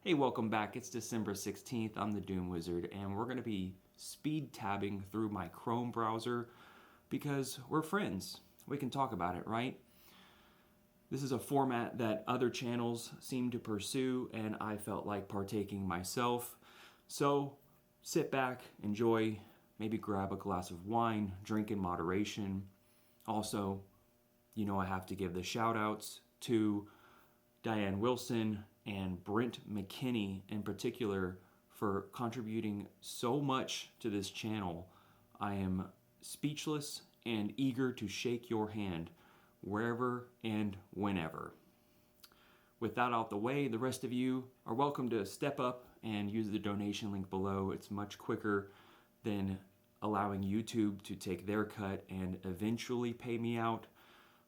Hey, welcome back. It's December 16th. I'm the Doom Wizard, and we're going to be speed tabbing through my Chrome browser because we're friends. We can talk about it, right? This is a format that other channels seem to pursue, and I felt like partaking myself. So sit back, enjoy, maybe grab a glass of wine, drink in moderation. Also, I have to give the shout outs to Diane Wilson and Brent McKinney in particular for contributing so much to this channel. I am speechless and eager to shake your hand wherever and whenever. With that out the way, the rest of you are welcome to step up and use the donation link below. It's much quicker than allowing YouTube to take their cut and eventually pay me out,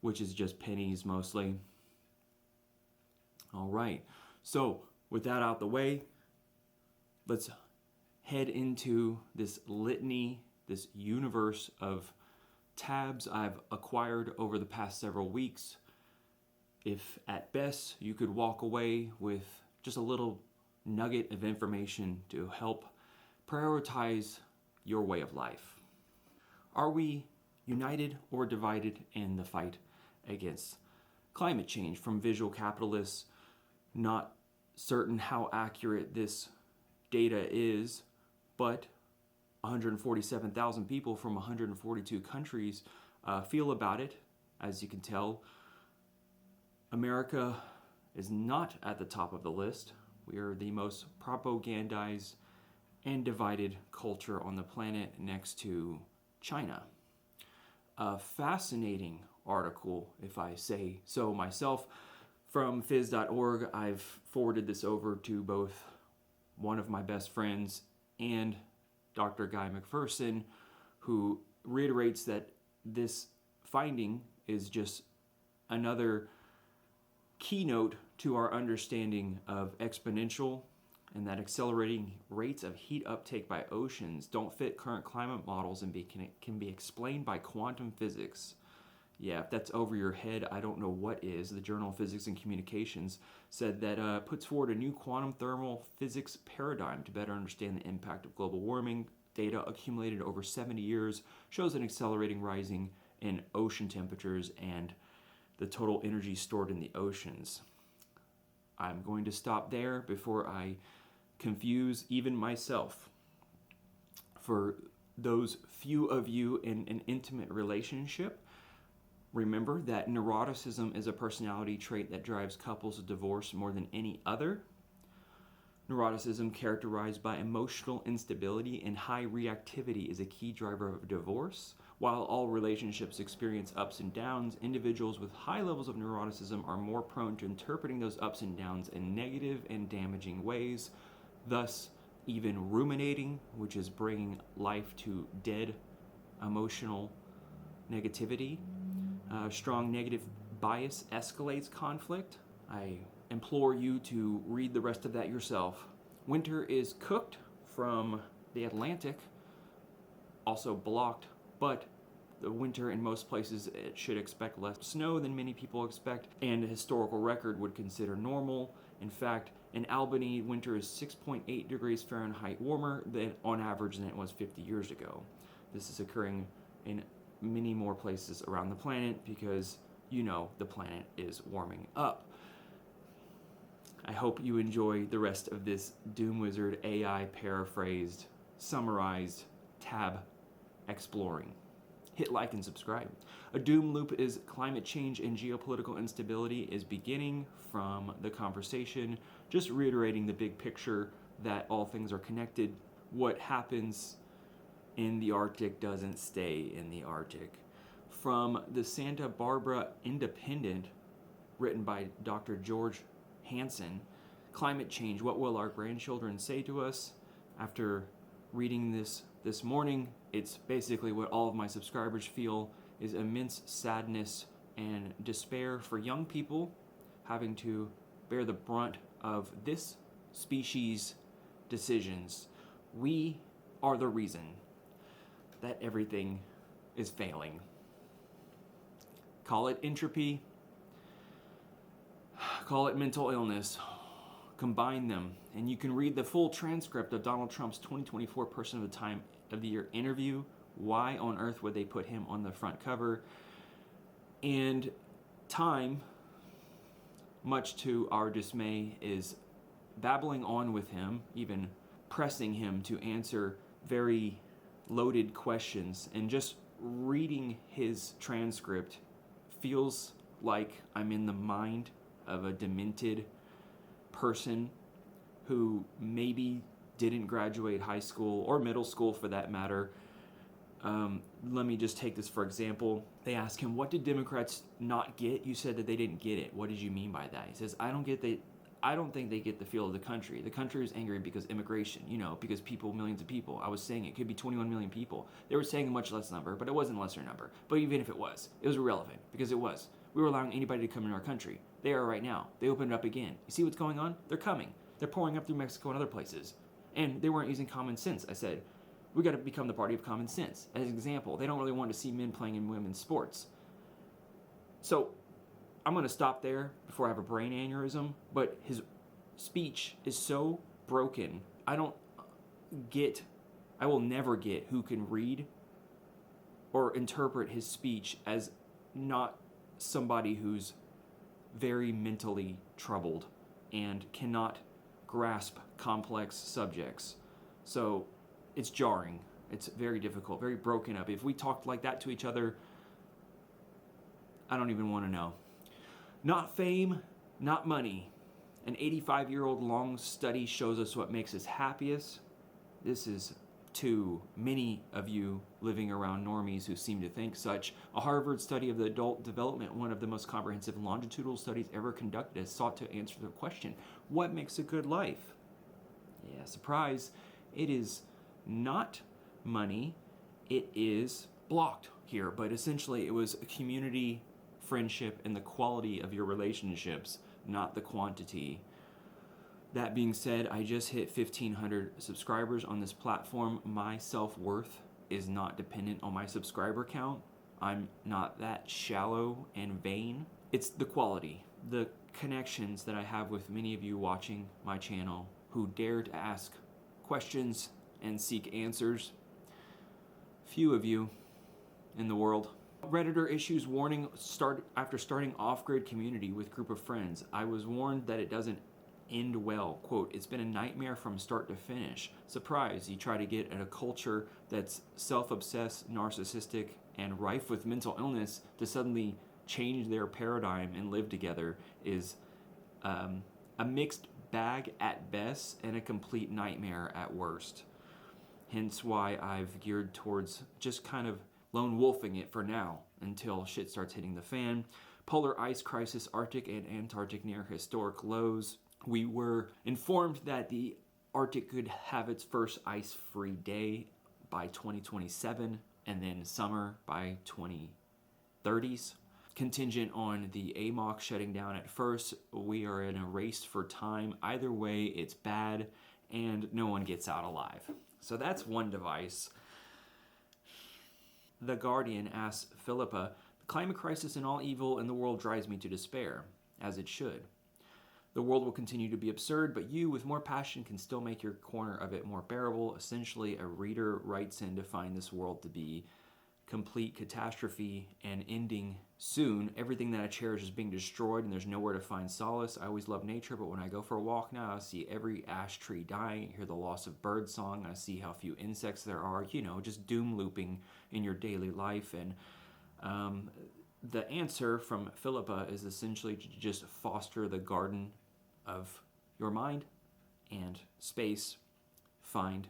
which is just pennies mostly. All right, so with that out the way, let's head into this litany, this universe of tabs I've acquired over the past several weeks. If at best you could walk away with just a little nugget of information to help prioritize your way of life. Are we united or divided in the fight against climate change? From visual capitalists, not certain how accurate this data is, but 147,000 people from 142 countries feel about it. As you can tell, America is not at the top of the list. We are the most propagandized and divided culture on the planet next to China. A fascinating article, if I say so myself, from phys.org. I've forwarded this over to both one of my best friends and Dr. Guy McPherson, who reiterates that this finding is just another keynote to our understanding of exponential, and that accelerating rates of heat uptake by oceans don't fit current climate models and can be explained by quantum physics. Yeah, if that's over your head, I don't know what is. The Journal of Physics and Communications said that puts forward a new quantum thermal physics paradigm to better understand the impact of global warming. Data accumulated over 70 years shows an accelerating rising in ocean temperatures and the total energy stored in the oceans. I'm going to stop there before I confuse even myself. For those few of you in an intimate relationship, remember that neuroticism is a personality trait that drives couples to divorce more than any other. Neuroticism, characterized by emotional instability and high reactivity, is a key driver of divorce. While all relationships experience ups and downs, individuals with high levels of neuroticism are more prone to interpreting those ups and downs in negative and damaging ways, thus even ruminating, which is bringing life to dead emotional negativity. Strong negative bias escalates conflict. I implore you to read the rest of that yourself. Winter is cooked from the Atlantic, also blocked, but the winter in most places it should expect less snow than many people expect, and a historical record would consider normal. In fact, in Albany, winter is 6.8 degrees Fahrenheit warmer than on average than it was 50 years ago. This is occurring in many more places around the planet because the planet is warming up. I hope you enjoy the rest of this Doom Wizard AI paraphrased, summarized tab exploring. Hit like and subscribe. A doom loop is climate change and geopolitical instability is beginning from the conversation, just reiterating the big picture that all things are connected. What happens in the Arctic doesn't stay in the Arctic. From the Santa Barbara Independent, written by Dr. George Hansen, climate change, what will our grandchildren say to us? After reading this morning, it's basically what all of my subscribers feel, is immense sadness and despair for young people having to bear the brunt of this species' decisions. We are the reason that everything is failing. Call it entropy, call it mental illness, combine them, and you can read the full transcript of Donald Trump's 2024 Person of the Time of the Year interview. Why on earth would they put him on the front cover? And Time, much to our dismay, is babbling on with him, even pressing him to answer very loaded questions. And just reading his transcript feels like I'm in the mind of a demented person who maybe didn't graduate high school or middle school for that matter. Let me just take this for example. They ask him, what did Democrats not get? You said that they didn't get it. What did you mean by that? He says, I don't think they get the feel of the country. The country is angry because immigration, because people, millions of people. I was saying it could be 21 million people. They were saying a much less number, but it wasn't a lesser number. But even if it was irrelevant because it was. We were allowing anybody to come in our country. They are right now. They opened it up again. You see what's going on? They're coming. They're pouring up through Mexico and other places. And they weren't using common sense. I said, we got to become the party of common sense. As an example, they don't really want to see men playing in women's sports. So I'm going to stop there before I have a brain aneurysm. But his speech is so broken. I will never get who can read or interpret his speech as not somebody who's very mentally troubled and cannot grasp complex subjects. So it's jarring. It's very difficult, very broken up. If we talked like that to each other, I don't even want to know. Not fame, not money. An 85-year-old long study shows us what makes us happiest. This is to many of you living around normies who seem to think such. A Harvard study of the adult development, one of the most comprehensive longitudinal studies ever conducted, has sought to answer the question, what makes a good life? Yeah, surprise, it is not money. It is blocked here, but essentially it was a community, friendship, and the quality of your relationships, not the quantity. That being said, I just hit 1,500 subscribers on this platform. My self-worth is not dependent on my subscriber count. I'm not that shallow and vain. It's the quality, the connections that I have with many of you watching my channel who dare to ask questions and seek answers. Few of you in the world. Redditor issues warning after starting off-grid community with group of friends. I was warned that it doesn't end well. Quote, it's been a nightmare from start to finish. Surprise, you try to get at a culture that's self-obsessed, narcissistic, and rife with mental illness to suddenly change their paradigm and live together is a mixed bag at best and a complete nightmare at worst. Hence why I've geared towards just kind of lone wolfing it for now until shit starts hitting the fan. Polar ice crisis, Arctic and Antarctic near historic lows. We were informed that the Arctic could have its first ice-free day by 2027 and then summer by 2030s. Contingent on the AMOC shutting down at first, we are in a race for time. Either way, it's bad and no one gets out alive. So that's one device. The Guardian asks Philippa, the climate crisis and all evil in the world drives me to despair, as it should. The world will continue to be absurd, but you, with more passion, can still make your corner of it more bearable. Essentially, a reader writes in to find this world to be complete catastrophe and ending soon. Everything that I cherish is being destroyed and there's nowhere to find solace. I always love nature, but when I go for a walk now, I see every ash tree dying, I hear the loss of bird song, I see how few insects there are, just doom looping in your daily life. And the answer from Philippa is essentially to just foster the garden of your mind and space. Find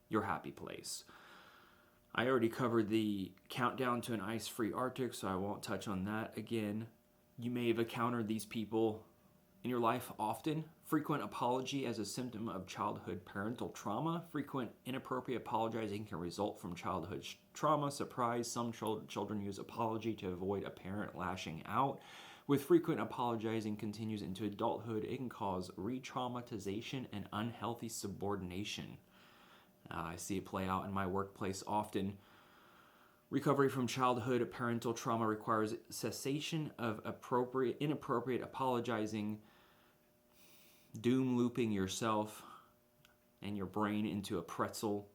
your happy place. I already covered the countdown to an ice-free Arctic, so I won't touch on that again. You may have encountered these people in your life often. Frequent apology as a symptom of childhood parental trauma. Frequent inappropriate apologizing can result from childhood trauma. Surprise, some children use apology to avoid a parent lashing out. With frequent apologizing continues into adulthood, it can cause re-traumatization and unhealthy subordination. I see it play out in my workplace often. Recovery from childhood parental trauma requires cessation of inappropriate apologizing. doom looping yourself and your brain into a pretzel,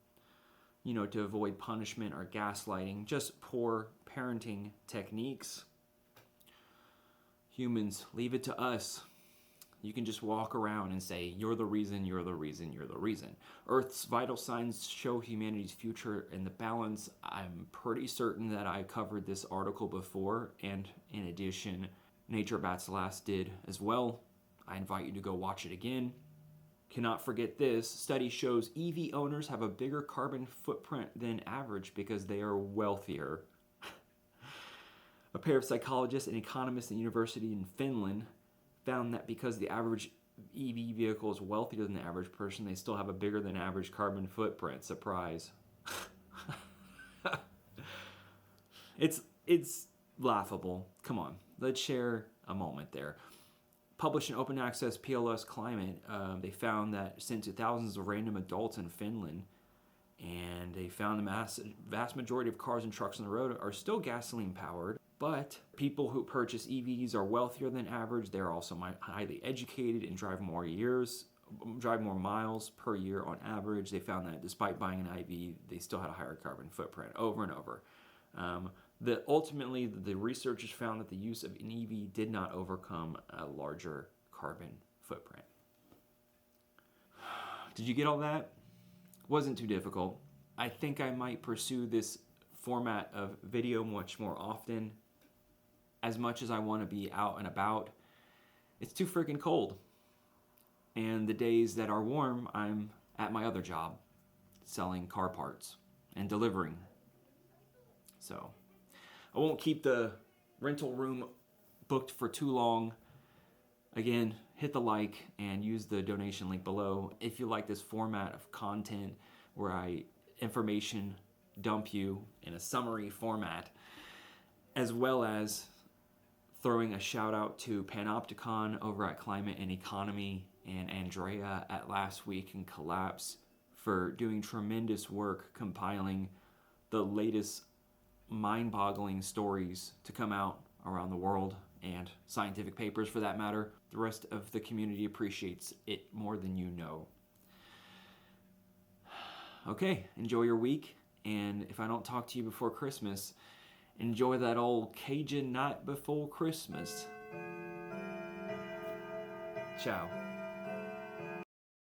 to avoid punishment or gaslighting, just poor parenting techniques. Humans, leave it to us. You can just walk around and say, you're the reason, you're the reason, you're the reason. Earth's vital signs show humanity's future in the balance. I'm pretty certain that I covered this article before, and in addition, Nature Bats Last did as well. I invite you to go watch it again. Cannot forget this. Study shows EV owners have a bigger carbon footprint than average because they are wealthier. A pair of psychologists and economists at a university in Finland found that because the average EV vehicle is wealthier than the average person, they still have a bigger than average carbon footprint. Surprise. It's laughable. Come on, let's share a moment there. Published in Open Access PLS Climate, they found that since thousands of random adults in Finland, and they found the vast majority of cars and trucks on the road are still gasoline powered. But people who purchase EVs are wealthier than average. They're also highly educated and drive more miles per year on average. They found that despite buying an EV, they still had a higher carbon footprint over and over. Ultimately, the researchers found that the use of an EV did not overcome a larger carbon footprint. Did you get all that? Wasn't too difficult. I think I might pursue this format of video much more often. As much as I want to be out and about, it's too freaking cold. And the days that are warm, I'm at my other job, selling car parts and delivering. So I won't keep the rental room booked for too long. Again, hit the like and use the donation link below if you like this format of content where I information dump you in a summary format, as well as throwing a shout out to Panopticon over at Climate and Economy and Andrea at Last Week in Collapse for doing tremendous work compiling the latest mind-boggling stories to come out around the world, and scientific papers for that matter. The rest of the community appreciates it more than you know. Okay, enjoy your week, and if I don't talk to you before Christmas, enjoy that old Cajun night before Christmas. Ciao.